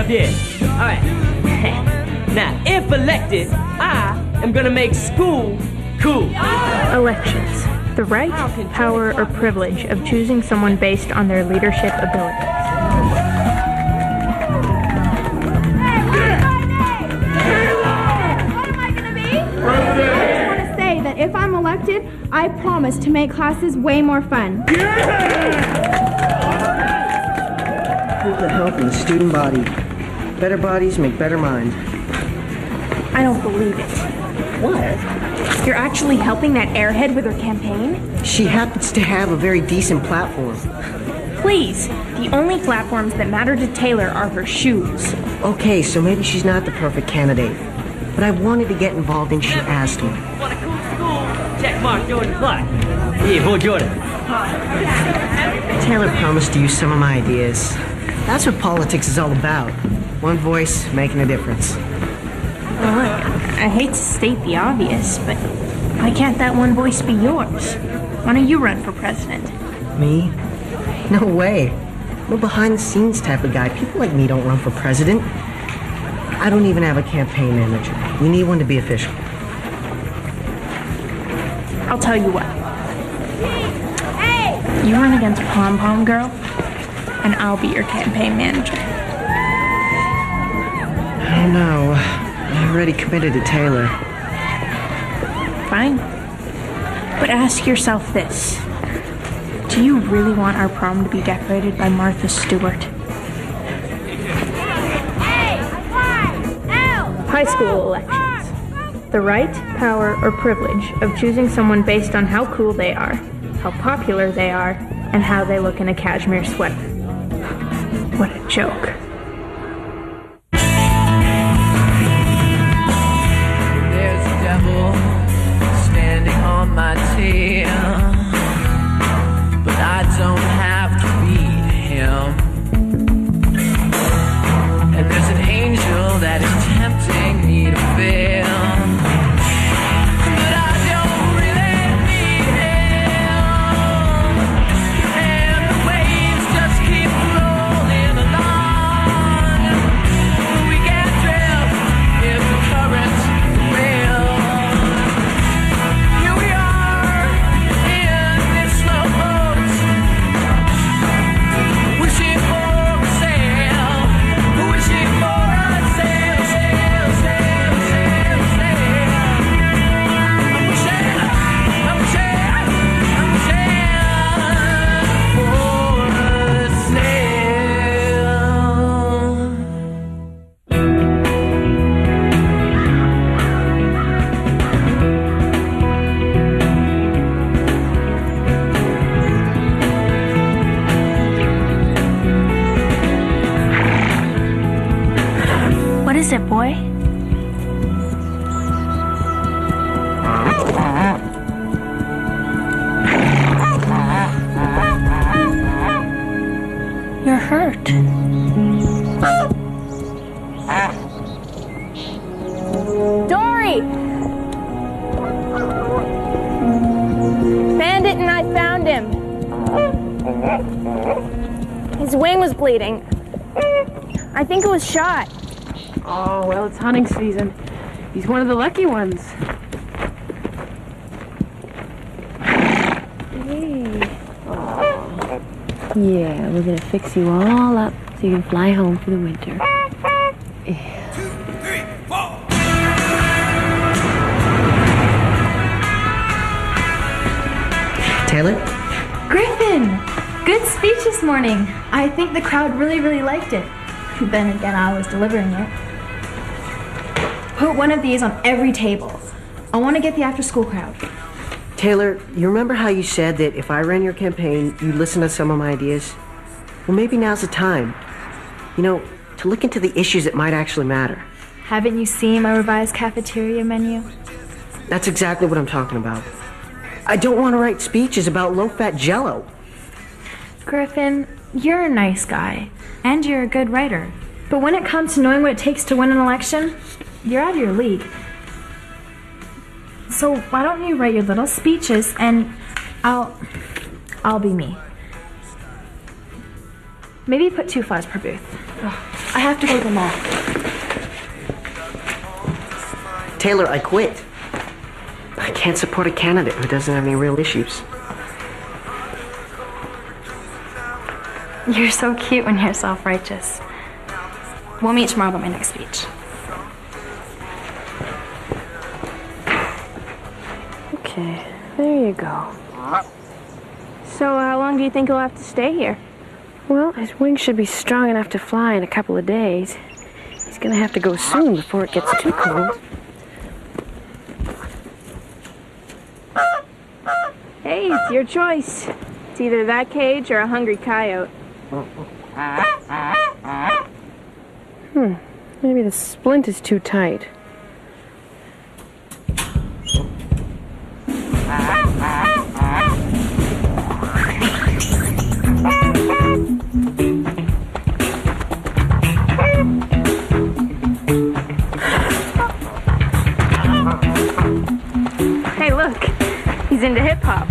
up here. All right. Now, if elected, I am gonna make school cool. Elections. The right, power, or privilege of choosing someone based on their leadership abilities. That if I'm elected, I promise to make classes way more fun. Who's the help in the student body? Better bodies make better minds. I don't believe it. What? You're actually helping that airhead with her campaign? She happens to have a very decent platform. Please, the only platforms that matter to Taylor are her shoes. Okay, so maybe she's not the perfect candidate. But I wanted to get involved and she asked me. Want a cool school? Check mark Jordan Clark. Yeah, boy Jordan. Taylor promised to use some of my ideas. That's what politics is all about. One voice making a difference. Well, look, I hate to state the obvious, but why can't that one voice be yours? Why don't you run for president? Me? No way. I'm a behind-the-scenes type of guy. People like me don't run for president. I don't even have a campaign manager. We need one to be official. I'll tell you what. You run against Pom Pom Girl, and I'll be your campaign manager. I don't know. I'm already committed to Taylor. Fine. But ask yourself this. Do you really want our prom to be decorated by Martha Stewart? High school elections. The right, power, or privilege of choosing someone based on how cool they are, how popular they are, and how they look in a cashmere sweater. What a joke. There's a devil standing on my tail, but I don't have to beat him. And there's an angel that is tempting me to fail, but I don't really need him. And the waves just keep rolling along. We get drift if the currents fail. Here we are in this slow boat, wishing for a sail, wishing for a sail, sail, sail, sail, sail. I'm wishing for a sail. What is it, boy? You're hurt. Dory! Bandit and I found him. His wing was bleeding. I think it was shot. Oh, well, it's hunting season. He's one of the lucky ones. Yeah, we're gonna fix you all up so you can fly home for the winter. Taylor? Griffin! Good speech this morning. I think the crowd really liked it. Then again, I was delivering it. Put one of these on every table. I want to get the after-school crowd. Taylor, you remember how you said that if I ran your campaign, you'd listen to some of my ideas? Well, maybe now's the time. You know, to look into the issues that might actually matter. Haven't you seen my revised cafeteria menu? That's exactly what I'm talking about. I don't want to write speeches about low-fat Jell-O. Griffin, you're a nice guy, and you're a good writer. But when it comes to knowing what it takes to win an election, you're out of your league. So why don't you write your little speeches and I'll be me. Maybe put 2 flowers per booth. I have to go to the mall. Taylor, I quit. I can't support a candidate who doesn't have any real issues. You're so cute when you're self-righteous. We'll meet tomorrow about my next speech. Okay, there you go. So how long do you think he'll have to stay here? Well, his wings should be strong enough to fly in a couple of days. He's gonna have to go soon before it gets too cold. Hey, it's your choice. It's either that cage or a hungry coyote. Maybe the splint is too tight. Hey, look. He's into hip-hop.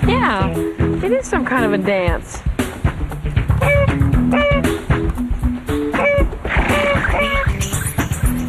Yeah, it is some kind of a dance.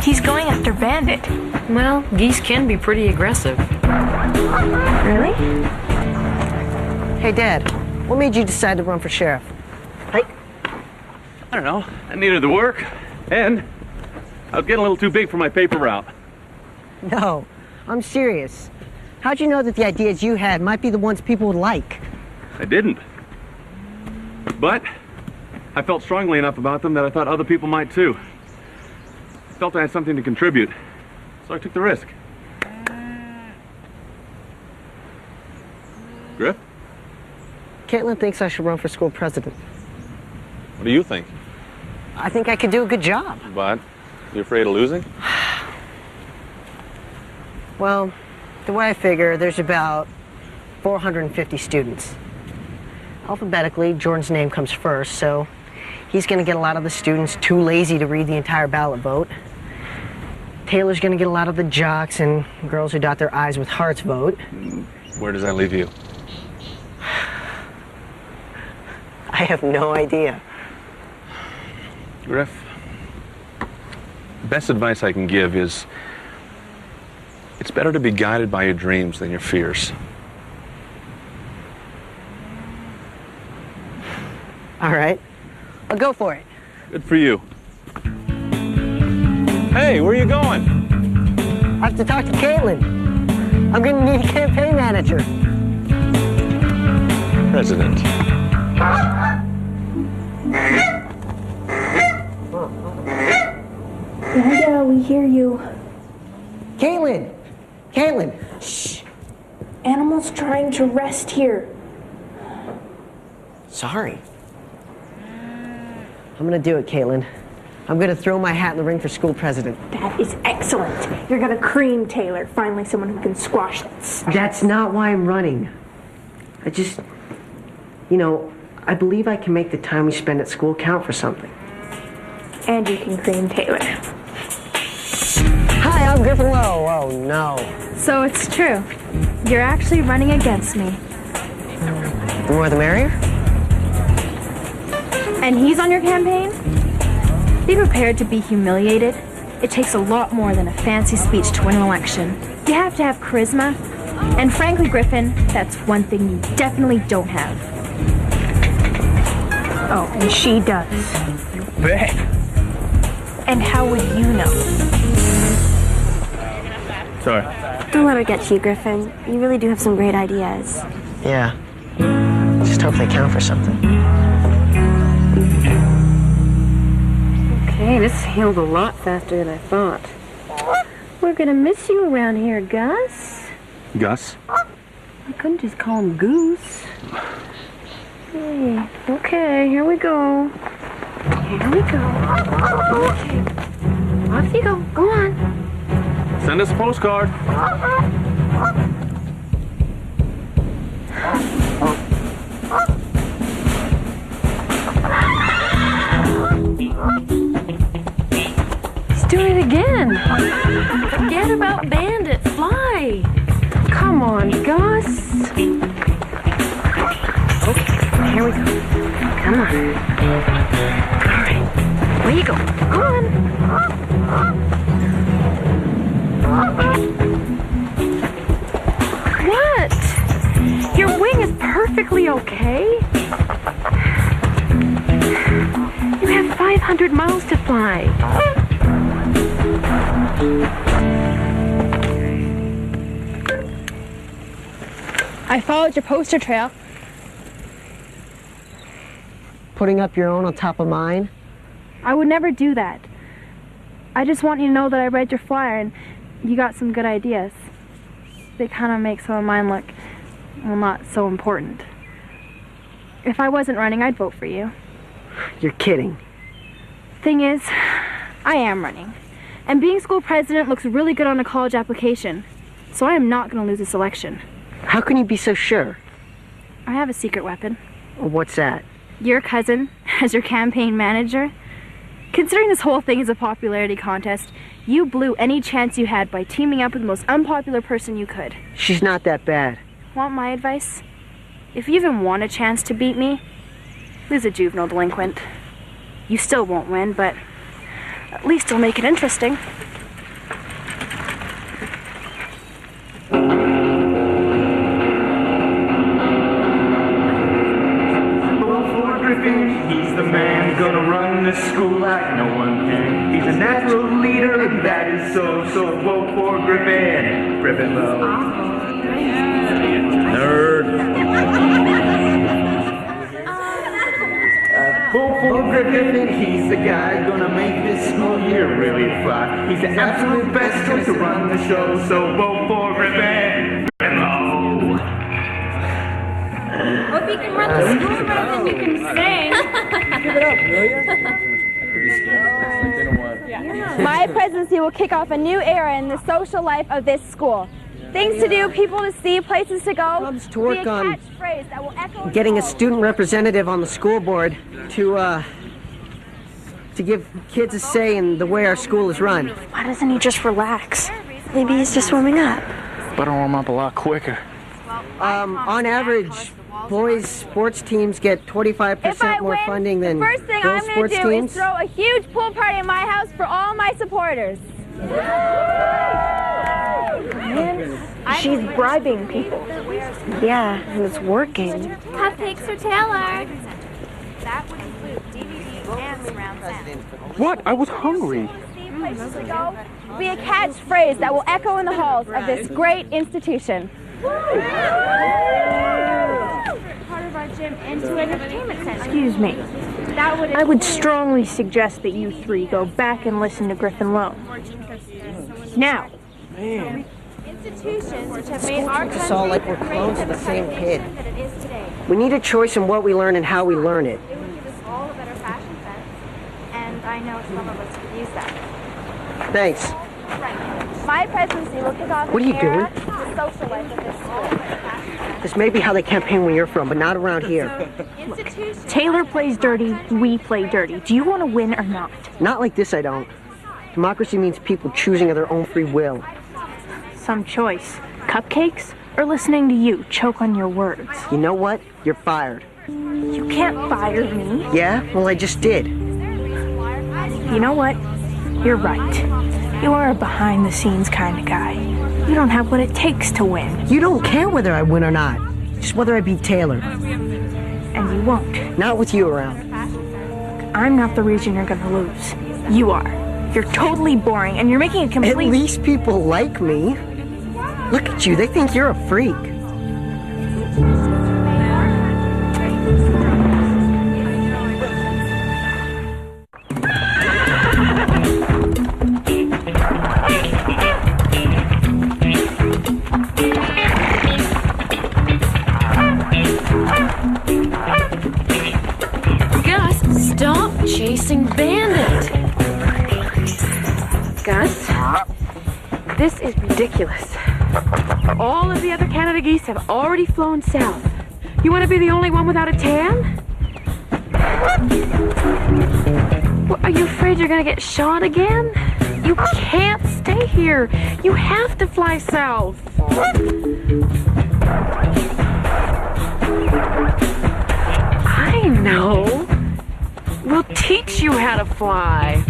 He's going after Bandit. Well, geese can be pretty aggressive. Really? Hey, Dad, what made you decide to run for sheriff? I don't know. I needed the work, and I was getting a little too big for my paper route. No, I'm serious. How'd you know that the ideas you had might be the ones people would like? I didn't. But I felt strongly enough about them that I thought other people might too. I felt I had something to contribute, so I took the risk. Griff? Caitlin thinks I should run for school president. What do you think? I think I could do a good job. But you afraid of losing? Well, the way I figure, there's about 450 students. Alphabetically, Jordan's name comes first, so he's going to get a lot of the students too lazy to read the entire ballot vote. Taylor's going to get a lot of the jocks and girls who dot their I's with hearts vote. Where does that leave you? I have no idea. Griff, the best advice I can give is it's better to be guided by your dreams than your fears. All right, I'll go for it. Good for you. Hey, where are you going? I have to talk to Caitlin. I'm going to need a campaign manager. President. Yeah, we hear you. Caitlin! Caitlin! Shh! Animals trying to rest here. Sorry. I'm gonna do it, Caitlin. I'm gonna throw my hat in the ring for school president. That is excellent. You're gonna cream Taylor. Finally someone who can squash that. That's not why I'm running. I just, I believe I can make the time we spend at school count for something. And you can cream Taylor. Hi, I'm Griffin Lowe. Oh, no. So it's true. You're actually running against me. The more the merrier? And he's on your campaign? Be prepared to be humiliated. It takes a lot more than a fancy speech to win an election. You have to have charisma. And frankly, Griffin, that's one thing you definitely don't have. Oh, and she does. Bet. And how would you know? Sorry. Don't let her get to you, Griffin. You really do have some great ideas. Yeah. Just hope they count for something. Okay, this healed a lot faster than I thought. We're gonna miss you around here, Gus. Gus? I couldn't just call him Goose. Hey, okay, here we go. Here we go. Okay. Off you go. Go on. Send us a postcard. He's doing it again. Forget about Bandit. Fly. Come on, Gus. Okay, here we go. Come on. All right. Where you go? Go on. What? Your wing is perfectly okay. You have 500 miles to fly. I followed your poster trail. Putting up your own on top of mine? I would never do that. I just want you to know that I read your flyer and you got some good ideas. They kind of make some of mine look, well, not so important. If I wasn't running, I'd vote for you. You're kidding. Thing is, I am running. And being school president looks really good on a college application. So I am not going to lose this election. How can you be so sure? I have a secret weapon. What's that? Your cousin as your campaign manager. Considering this whole thing is a popularity contest, you blew any chance you had by teaming up with the most unpopular person you could. She's not that bad. Want my advice? If you even want a chance to beat me, lose a juvenile delinquent. You still won't win, but at least you'll make it interesting. He's the man gonna run this school like no one can. He's a natural leader, and that is so vote for Griffin. Griffin Lowe. Nerd. Vote for Griffin, he's the guy gonna make this school year really fly. He's the absolute best choice to run the show, so vote for Griffin. Griffin Lowe. Well, if you can run the school better than you can sing. Give it up, will you? My presidency will kick off a new era in the social life of this school. Things to do, people to see, places to go. To work be a on catchphrase that will echo getting a student representative on the school board to give kids a say in the way our school is run. Why doesn't he just relax? Maybe he's just warming up. Better warm up a lot quicker. On average, boys' sports teams get 25% more funding than girls' sports teams. First thing I'm going to do is throw a huge pool party in my house for all my supporters. She's bribing people. Yeah, and it's working. Cupcakes for Taylor. That would include DVDs and surround sound. What? I was hungry. Places to go. Be a catchphrase that will echo in the halls of this great institution. Part of our gym into an entertainment center. Excuse me. I would strongly suggest that you three go back and listen to Griffin Lowe. Now. Man. Institutions which have made our It's all like we're clones of the same kid. We need a choice in what we learn and how we learn it. It would give us all a better fashion sense, and I know some of us could use that. Thanks. My presidency will kick off What are you the social life of this school. This may be how they campaign where you're from, but not around here. Taylor plays dirty, we play dirty. Do you want to win or not? Not like this, I don't. Democracy means people choosing of their own free will. Some choice. Cupcakes or listening to you choke on your words? You know what? You're fired. You can't fire me. Yeah? Well, I just did. You know what? You're right. You are a behind-the-scenes kind of guy. You don't have what it takes to win. You don't care whether I win or not. Just whether I beat Taylor. And you won't. Not with you around. I'm not the reason you're gonna lose. You are. You're totally boring, and you're making a complete... At least people like me. Look at you, they think you're a freak. Gus, stop chasing Bandit. Gus, this is ridiculous. All of the other Canada geese have already flown south. You want to be the only one without a tan? What, are you afraid you're going to get shot again? You can't stay here. You have to fly south. I No. We'll teach you how to fly.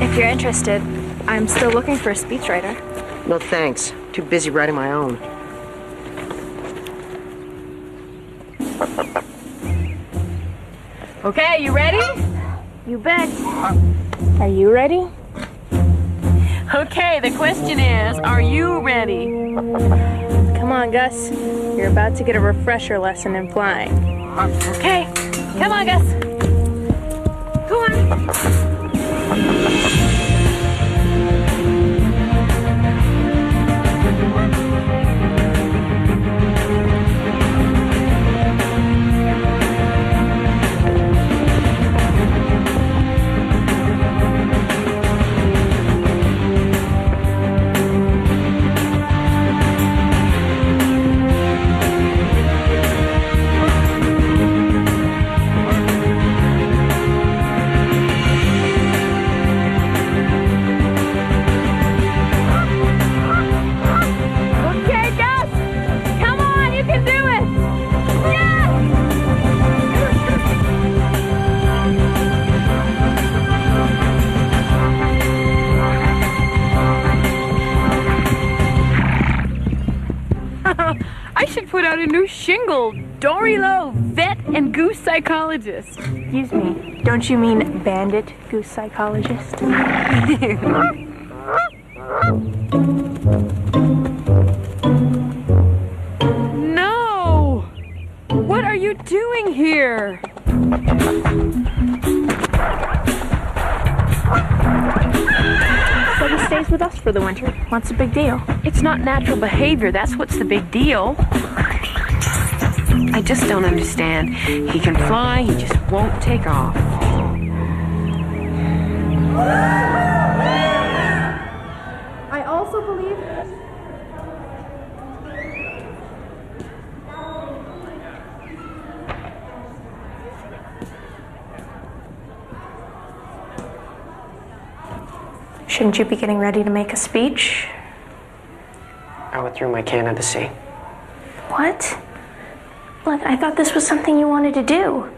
If you're interested, I'm still looking for a speechwriter. No thanks. Too busy writing my own. Okay, you ready? You bet. Are you ready? Okay, the question is, are you ready? Come on, Gus. You're about to get a refresher lesson in flying. Okay, come on, Gus. Go on. I should put out a new shingle. Dory Lowe, vet and goose psychologist. Excuse me, don't you mean bandit goose psychologist? No! What are you doing here? So he stays with us for the winter. What's the big deal? It's not natural behavior, that's what's the big deal. I just don't understand. He can fly, he just won't take off. I also believe Shouldn't you be getting ready to make a speech? I withdrew my candidacy. What? Look, I thought this was something you wanted to do.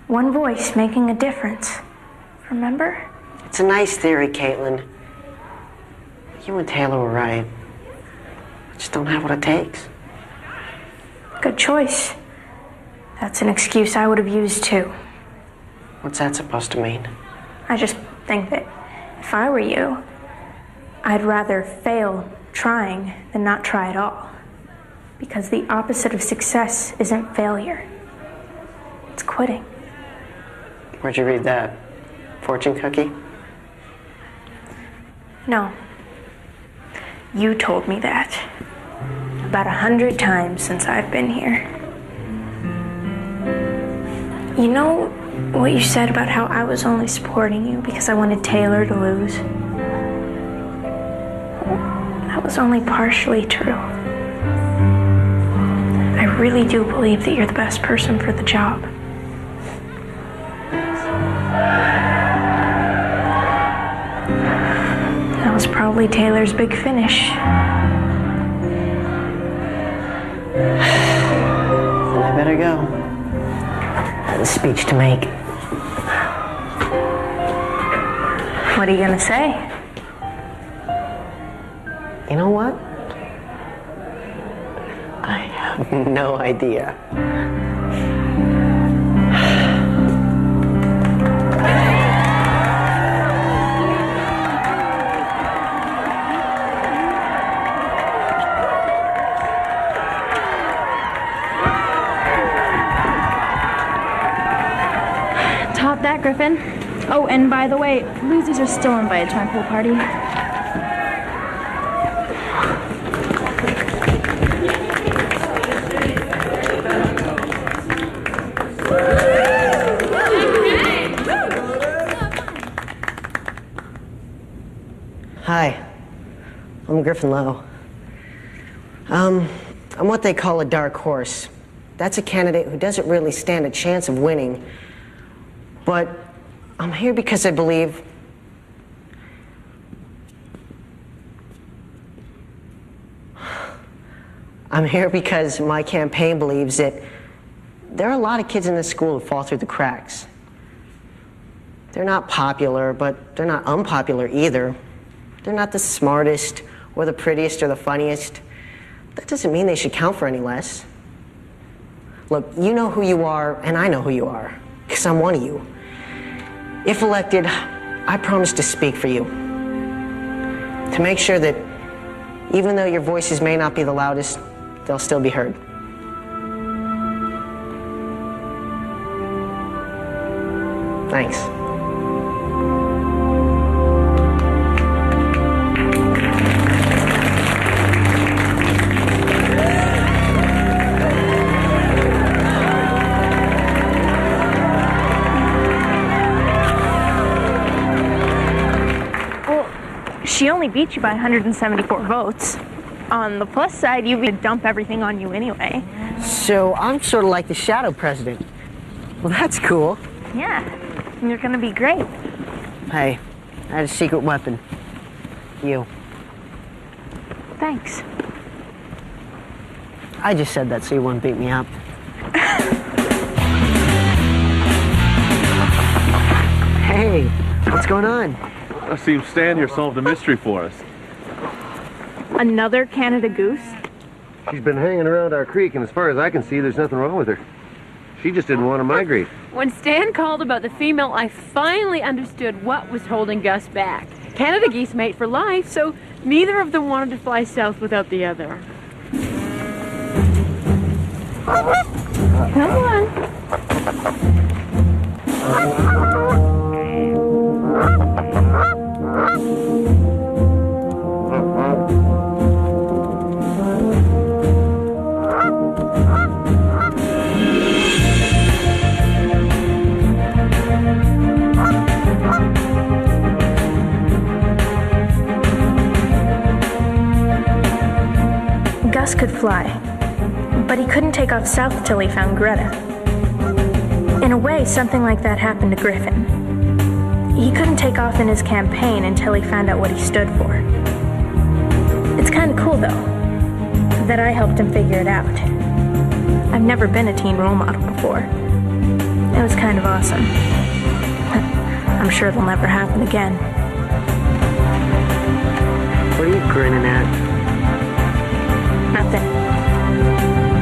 One voice making a difference. Remember? It's a nice theory, Caitlin. You and Taylor were right. I just don't have what it takes. Good choice. That's an excuse I would have used too. What's that supposed to mean? I just think that if I were you, I'd rather fail trying than not try at all. Because the opposite of success isn't failure. It's quitting. Where'd you read that? Fortune cookie? No. You told me that. About 100 times since I've been here. You know what you said about how I was only supporting you because I wanted Taylor to lose? That was only partially true. I really do believe that you're the best person for the job. That was probably Taylor's big finish. Then I better go. I have a speech to make. What are you gonna say? You know what? I have no idea. Top that, Griffin. Oh, and by the way, losers are still invited to my pool party. Hi, I'm Griffin Lowe. I'm what they call a dark horse. That's a candidate who doesn't really stand a chance of winning. But I'm here because I believe I'm here because my campaign believes that there are a lot of kids in this school who fall through the cracks. They're not popular, but they're not unpopular either. They're not the smartest or the prettiest or the funniest. That doesn't mean they should count for any less. Look, you know who you are, and I know who you are, because I'm one of you. If elected, I promise to speak for you. To make sure that even though your voices may not be the loudest, they'll still be heard. Thanks. She only beat you by 174 votes. On the plus side, you would dump everything on you anyway. So I'm sort of like the shadow president. Well, that's cool. Yeah, you're gonna be great. Hey, I had a secret weapon. You. Thanks. I just said that so you wouldn't beat me up. Hey, what's going on? I see Stan here solved a mystery for us. Another Canada goose? She's been hanging around our creek, and as far as I can see, there's nothing wrong with her. She just didn't want to migrate. When Stan called about the female, I finally understood what was holding Gus back. Canada geese mate for life, so neither of them wanted to fly south without the other. Come on. Gus could fly, but he couldn't take off south till he found Greta. In a way, something like that happened to Griffin. He couldn't take off in his campaign until he found out what he stood for. It's kind of cool, though, that I helped him figure it out. I've never been a teen role model before. It was kind of awesome. I'm sure it'll never happen again. What are you grinning at? Nothing.